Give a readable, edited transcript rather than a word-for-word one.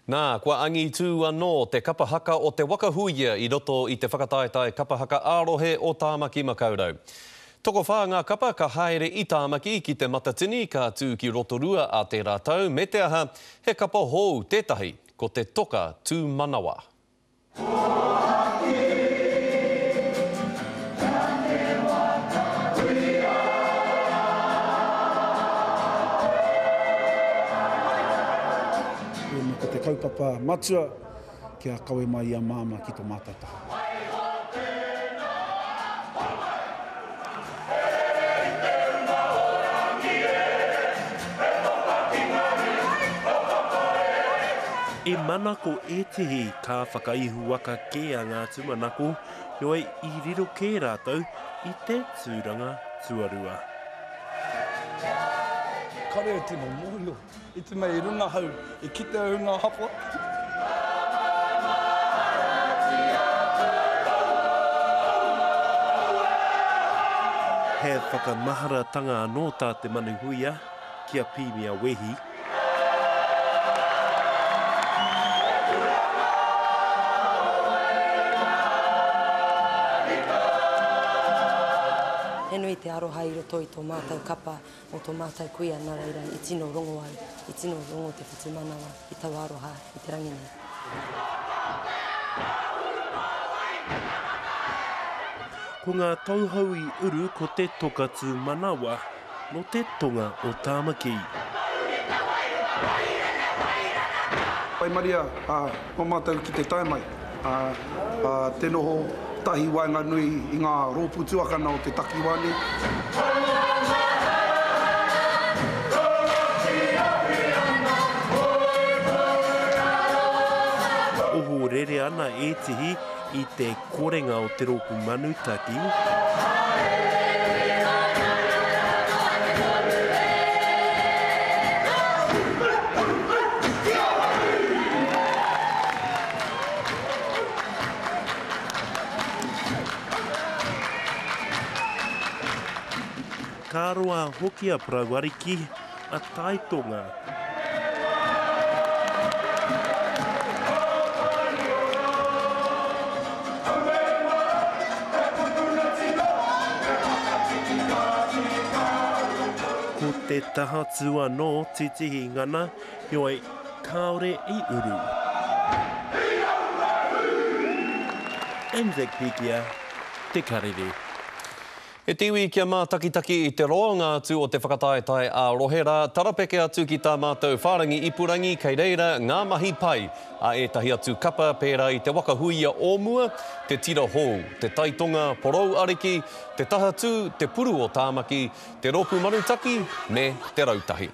Nā, kua angi tū anō te kapahaka o te wakahuia i roto i te whakataetae kapahaka ārohe o Tāmaki Makaurau. Toko whā ngā kapa ka haere i Tāmaki ki te matatini ka tū ki Rotorua a te rātau, me te aha he kapa hou tētahi ko te toka tū manawa. Ko te kaupapa matua kia kawe mai a māma ki tō mātata. E mana ko etihi ka whakaihu waka ke a ngā tumanako, yoi i riro kē rātou i te tūranga tuarua. Kare tino mōhio, i te mei runga hau, i kite au ngā hapa. He whakamaharatanga anō tā te manuhuia, kia pīmia wehi. He nui te aroha i roto i tō mātou kapa o tō mātou kuia nā reira i tino rongo au, i tino rongo te whatumanawa, i tau aroha, i te rangi nei. Ko ngā tauhau i uru ko te toka tū manawa no te tonga o Tāmaki. Pai Maria, o mātou ki te taimai, te noho tahi wainga nui i ngā rōpu tuakana o te takiwani. Oho rere ana etihi i te korenga o te rōpu manutaki. Ka roa hoki a Prawariki a Taitonga. Ko te taha tū anō titihi ngana, yoi kaore i uru. Anzac Pikia, te karere. E tiwi kia mā takitaki i te roanga atu o te whakataetae a Rohera, tarapeke atu ki tā mātou whārangi ipurangi, kei reira ngā mahi pai a ētahi atu kapa pērā i te wakahuia o mua, te tira hou, te taitonga porou ariki, te taha tū, te puru o Tāmaki, te rōpu marutaki me te rautahi.